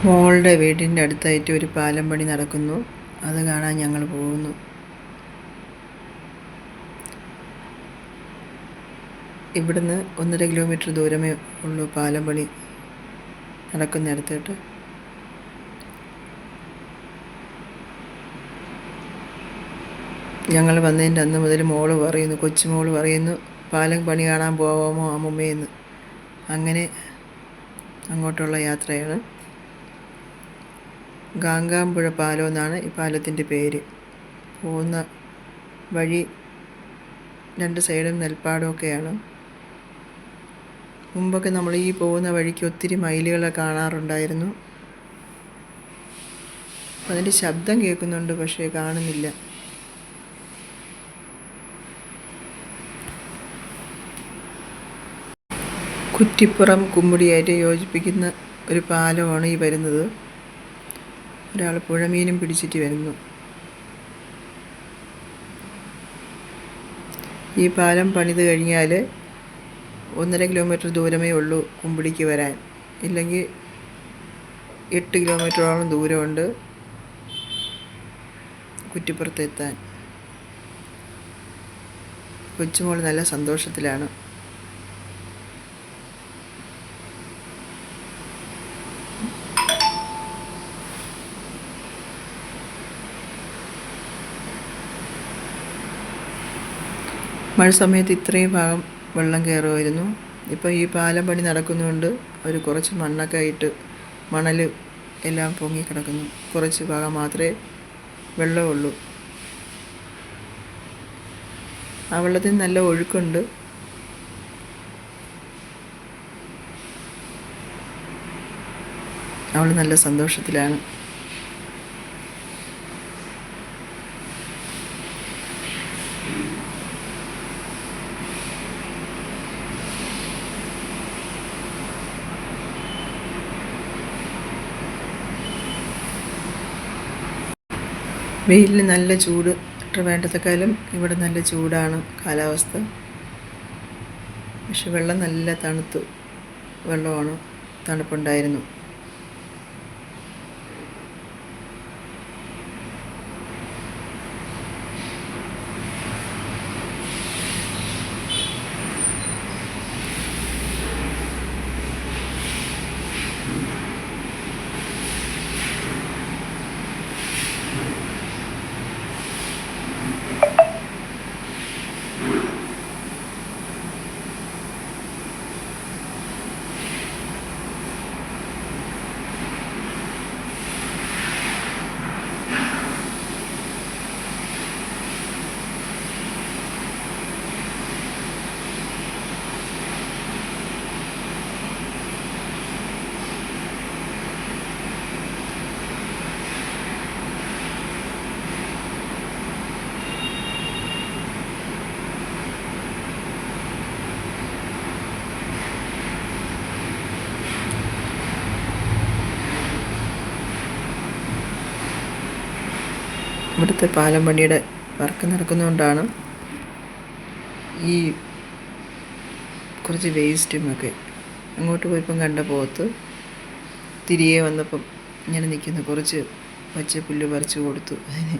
മോളുടെ വീടിൻ്റെ അടുത്തായിട്ട് ഒരു പാലം പണി നടക്കുന്നു. അത് കാണാൻ ഞങ്ങൾ പോകുന്നു. ഇവിടുന്ന് 1.5 കിലോമീറ്റർ ദൂരമേ ഉള്ളൂ പാലം പണി നടക്കുന്നിടത്തോട്ട്. ഞങ്ങൾ വന്നതിൻ്റെ അന്ന് മുതൽ കൊച്ചുമോള് പറയുന്നു പാലം പണി കാണാൻ പോവാമോ അമ്മുമ്മയെന്ന്. അങ്ങനെ അങ്ങോട്ടുള്ള യാത്രയാണ്. ഗാംഗാംപുഴ പാലം എന്നാണ് ഈ പാലത്തിൻ്റെ പേര്. പോകുന്ന വഴി 2 സൈഡും നെൽപ്പാടമൊക്കെയാണ്. മുമ്പൊക്കെ നമ്മൾ ഈ പോകുന്ന വഴിക്ക് ഒത്തിരി മയിലുകളെ കാണാറുണ്ടായിരുന്നു. അതിൻ്റെ ശബ്ദം കേൾക്കുന്നുണ്ട്, പക്ഷേ കാണുന്നില്ല. കുറ്റിപ്പുറം കുമ്മുടിയായിട്ട് യോജിപ്പിക്കുന്ന ഒരു പാലമാണ് ഈ വരുന്നത്. ഒരാൾ പുഴമീനും പിടിച്ചിട്ട് വരുന്നു. ഈ പാലം പണിത് കഴിഞ്ഞാൽ 1.5 കിലോമീറ്റർ ദൂരമേ ഉള്ളൂ കുമ്പിടിക്ക് വരാൻ. ഇല്ലെങ്കിൽ 8 കിലോമീറ്ററോളം ദൂരമുണ്ട് കുറ്റിപ്പുറത്തെത്താൻ. കൊച്ചുമോൾ നല്ല സന്തോഷത്തിലാണ്. മഴ സമയത്ത് ഇത്രയും ഭാഗം വെള്ളം കയറുമായിരുന്നു. ഇപ്പോൾ ഈ പാലം പണി നടക്കുന്നതുകൊണ്ട് അവർ കുറച്ച് മണ്ണൊക്കെ ഇട്ട് മണൽ എല്ലാം പൊങ്ങിക്കിടക്കുന്നു. കുറച്ച് ഭാഗം മാത്രമേ വെള്ളമുള്ളൂ. ആ വെള്ളത്തിന് നല്ല ഒഴുക്കുണ്ട്. അവൾ നല്ല സന്തോഷത്തിലാണ്. വെയിലിന് നല്ല ചൂട്. ട്രിവാൻഡ്രത്തെക്കാളും ഇവിടെ നല്ല ചൂടാണ് കാലാവസ്ഥ. പക്ഷെ വെള്ളം നല്ല വെള്ളമാണ്, തണുപ്പുണ്ടായിരുന്നു. ഇവിടുത്തെ പാലം പണിയുടെ വർക്ക് നടക്കുന്നതുകൊണ്ടാണ് ഈ കുറച്ച് വേസ്റ്റുമൊക്കെ അങ്ങോട്ട് പോയപ്പം കണ്ട പോത്ത് തിരികെ വന്നപ്പം ഇങ്ങനെ നിൽക്കുന്നു. കുറച്ച് പച്ചപ്പുല്ല് പറിച്ച് കൊടുത്തു. അതിന്